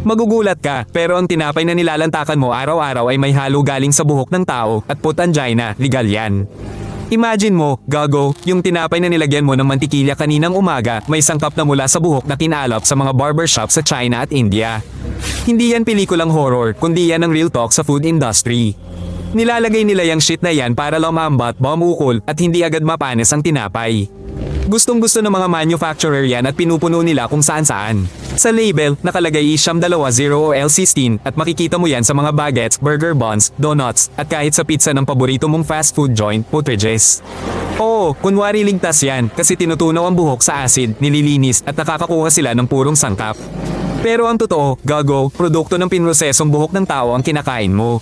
Magugulat ka, pero ang tinapay na nilalantakan mo araw-araw ay may halo galing sa buhok ng tao at food angina, legal yan. Imagine mo, gago, yung tinapay na nilagyan mo ng mantikilya kaninang umaga, may sangkap na mula sa buhok na kinalap sa mga barbershop sa China at India. Hindi yan pelikulang horror, kundi yan ang real talk sa food industry. Nilalagay nila yung shit na yan para lumambat, bumukol, at hindi agad mapanis ang tinapay. Gustong-gusto ng mga manufacturer yan at pinupuno nila kung saan-saan. Sa label, nakalagay Isham20 o L16 at makikita mo yan sa mga baguettes, burger buns, donuts, at kahit sa pizza ng paborito mong fast food joint, Puttridge's. Oo, kunwari ligtas yan kasi tinutunaw ang buhok sa acid, nililinis at nakakakuha sila ng purong sangkap. Pero ang totoo, gago, produkto ng pinrosesong buhok ng tao ang kinakain mo.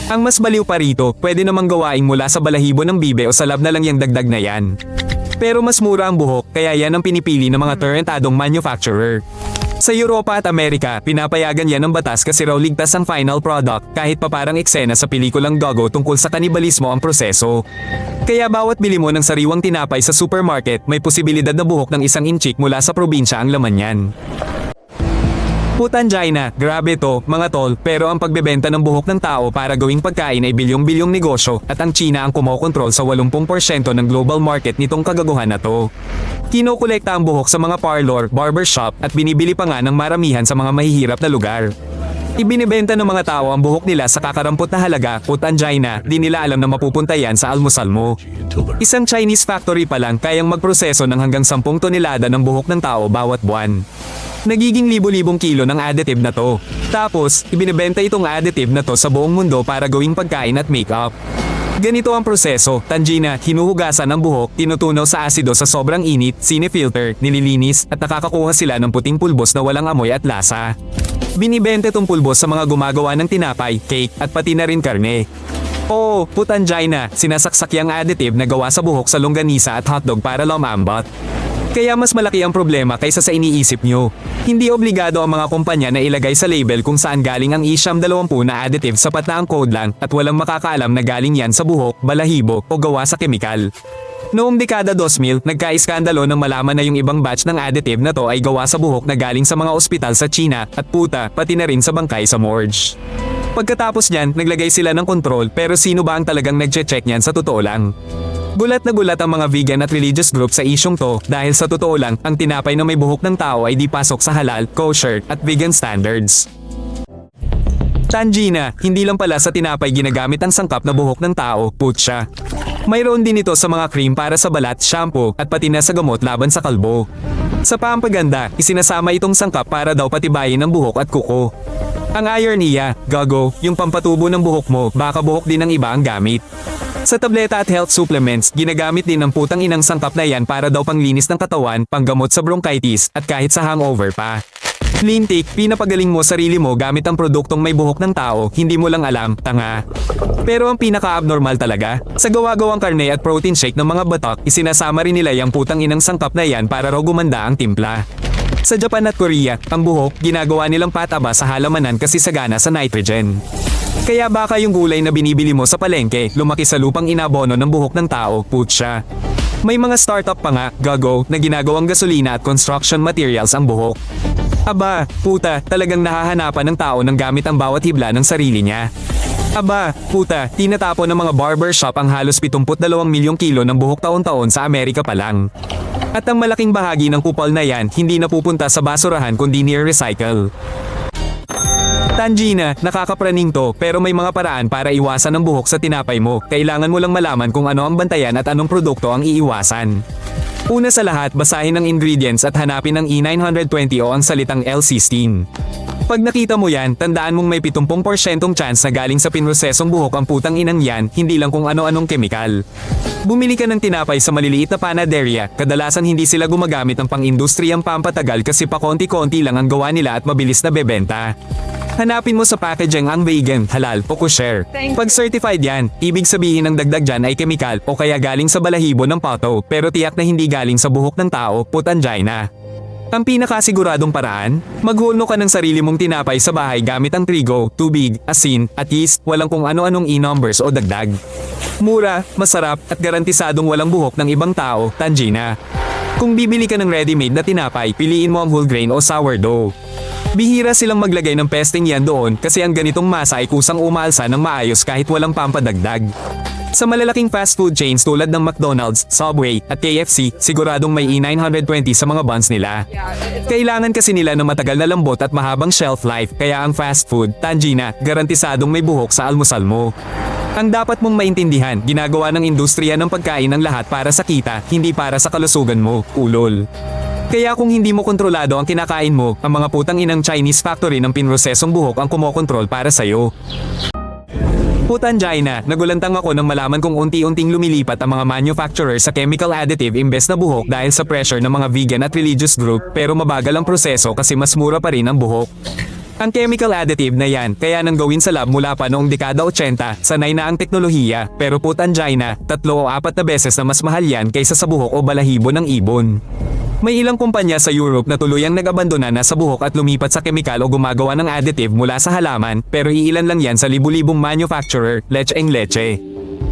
Ang mas baliw pa rito, pwede namang gawain mula sa balahibo ng bibe o sa lab na lang yung dagdag na yan. Pero mas mura ang buhok, kaya yan ang pinipili ng mga tarantadong manufacturer. Sa Europa at Amerika, pinapayagan yan ng batas kasi raw ligtas ang final product kahit pa parang eksena sa pelikulang Gago tungkol sa kanibalismo ang proseso. Kaya bawat bili mo ng sariwang tinapay sa supermarket, may posibilidad na buhok ng isang inchik mula sa probinsya ang laman yan. Putangina, grabe to, mga tol, pero ang pagbebenta ng buhok ng tao para gawing pagkain ay bilyong-bilyong negosyo at ang China ang kumokontrol sa 80% ng global market nitong kagaguhan na to. Kinokolekta ang buhok sa mga parlor, barbershop at binibili pa nga ng maramihan sa mga mahihirap na lugar. Ibinibenta ng mga tao ang buhok nila sa kakarampot na halaga, putangina, di nila alam na mapupunta yan sa almusal mo. Isang Chinese factory pa lang kayang magproseso ng hanggang 10 tonelada ng buhok ng tao bawat buwan. Nagiging libo-libong kilo ng additive na to. Tapos, ibinebenta itong additive na to sa buong mundo para gawing pagkain at makeup. Ganito ang proseso, tangina, hinuhugasan ang buhok, tinutunaw sa asido sa sobrang init, sinifilter, nililinis, at nakakakuha sila ng puting pulbos na walang amoy at lasa. Binibenta itong pulbos sa mga gumagawa ng tinapay, cake, at pati na rin karne. Oo, putangina, sinasaksak yung additive na gawa sa buhok sa longganisa at hotdog para lumambot. Kaya mas malaki ang problema kaysa sa iniisip nyo. Hindi obligado ang mga kumpanya na ilagay sa label kung saan galing ang Isham20 na additive, sapat na ang code lang at walang makakaalam na galing yan sa buhok, balahibo o gawa sa kemikal. Noong dekada 2000, nagka-iskandalo nang malaman na yung ibang batch ng additive na to ay gawa sa buhok na galing sa mga ospital sa China at puta, pati na rin sa bangkay sa morgue. Pagkatapos niyan, naglagay sila ng kontrol pero sino ba ang talagang nagche-check niyan sa totoo lang? Gulat na gulat ang mga vegan at religious group sa isyong to dahil sa totoo lang, ang tinapay na may buhok ng tao ay di pasok sa halal, kosher, at vegan standards. Tangina, hindi lang pala sa tinapay ginagamit ang sangkap na buhok ng tao, putya. Mayroon din ito sa mga cream para sa balat, shampoo, at pati na sa gamot laban sa kalbo. Sa pampaganda, isinasama itong sangkap para daw patibayin ang buhok at kuko. Ang ironiya, gago, yung pampatubo ng buhok mo, baka buhok din ng iba ang gamit. Sa tableta at health supplements, ginagamit din ang putang inang sangkap na yan para daw panglinis ng katawan, panggamot sa bronchitis, at kahit sa hangover pa. Lintik, pinapagaling mo sarili mo gamit ang produktong may buhok ng tao, hindi mo lang alam, tanga. Pero ang pinaka-abnormal talaga, sa gawa-gawang karne at protein shake ng mga batak, isinasama rin nila yung putang inang sangkap na yan para raw gumanda ang timpla. Sa Japan at Korea, ang buhok, ginagawa nilang pataba sa halamanan kasi sagana sa nitrogen. Kaya baka yung gulay na binibili mo sa palengke, lumaki sa lupang inabono ng buhok ng tao, putya. May mga startup pa nga, gago, na ginagawang gasolina at construction materials ang buhok. Aba, puta, talagang nahahanapan ng tao ng gamit ang bawat hibla ng sarili niya. Aba, puta, tinatapon ng mga barbershop ang halos 72 milyong kilo ng buhok taon-taon sa Amerika pa lang. At ang malaking bahagi ng kupal na yan, hindi napupunta sa basurahan kundi near-recycle. Tangina, nakakapraning to pero may mga paraan para iwasan ang buhok sa tinapay mo. Kailangan mo lang malaman kung ano ang bantayan at anong produkto ang iiwasan. Una sa lahat, basahin ang ingredients at hanapin ang E920 o ang salitang L16. Pag nakita mo yan, tandaan mong may 70% chance na galing sa pinrosesong buhok ang putang inang yan, hindi lang kung ano-anong kemikal. Bumili ka ng tinapay sa maliliit na panaderia, kadalasan hindi sila gumagamit ng pang-industriyang pampatagal kasi pa konti-konti lang ang gawa nila at mabilis na bebenta. Hanapin mo sa packaging ang vegan, halal o kosher. Pag certified yan, ibig sabihin ang dagdag dyan ay kemikal o kaya galing sa balahibo ng pato pero tiyak na hindi galing sa buhok ng tao, putangina. Ang pinakasiguradong paraan, maghulno ka ng sarili mong tinapay sa bahay gamit ang trigo, tubig, asin, at yeast, walang kung ano-anong e-numbers o dagdag. Mura, masarap, at garantisadong walang buhok ng ibang tao, tangina. Kung bibili ka ng ready-made na tinapay, piliin mo ang whole grain o sourdough. Bihira silang maglagay ng pesting yan doon kasi ang ganitong masa ay kusang umalsa ng maayos kahit walang pampadagdag. Sa malalaking fast food chains tulad ng McDonald's, Subway, at KFC, siguradong may E920 sa mga buns nila. Kailangan kasi nila ng matagal na lambot at mahabang shelf life, kaya ang fast food, Tangina, garantisadong may buhok sa almusal mo. Ang dapat mong maintindihan, ginagawa ng industriya ng pagkain ang lahat para sa kita, hindi para sa kalusugan mo, ulol. Kaya kung hindi mo kontrolado ang kinakain mo, ang mga putang inang Chinese factory ng pinrosesong buhok ang kumokontrol para sa'yo. Putan China, nagulantang ako nang malaman kung unti-unting lumilipat ang mga manufacturer sa chemical additive imbes na buhok dahil sa pressure ng mga vegan at religious group, pero mabagal ang proseso kasi mas mura pa rin ang buhok. Ang chemical additive na yan, kaya nang gawin sa lab mula pa noong dekada 80, sanay na ang teknolohiya, pero putan China, 3 o 4 na beses na mas mahal yan kaysa sa buhok o balahibo ng ibon. May ilang kumpanya sa Europe na tuluyang nag-abandona na sa buhok at lumipat sa kemikal o gumagawa ng additive mula sa halaman, pero iilan lang yan sa libu-libong manufacturer, leche.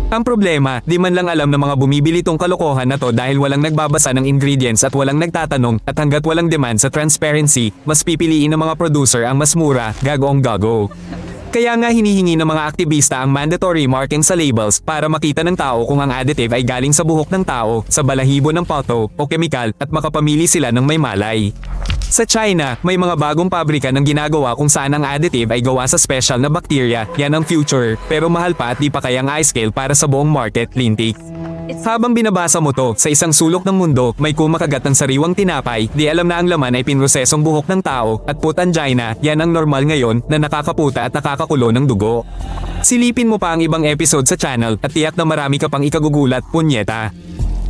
Ang problema, di man lang alam ng mga bumibili tong kalokohan na to dahil walang nagbabasa ng ingredients at walang nagtatanong, at hanggat walang demand sa transparency, mas pipiliin ng mga producer ang mas mura, gago. Kaya nga hinihingi ng mga aktivista ang mandatory marking sa labels para makita ng tao kung ang additive ay galing sa buhok ng tao, sa balahibo ng pato o kemikal at makapamili sila ng may malay. Sa China, may mga bagong pabrika ng ginagawa kung saan ang additive ay gawa sa special na bacteria, yan ang future, pero mahal pa at di pa kayang i-scale para sa buong market, lintik. Habang binabasa mo to, sa isang sulok ng mundo, may kumakagat ng sariwang tinapay, di alam na ang laman ay pinrosesong buhok ng tao, at putan China, yan ang normal ngayon, na nakakaputa at nakakakulo ng dugo. Silipin mo pa ang ibang episode sa channel, at tiyak na marami ka pang ikagugulat, punyeta.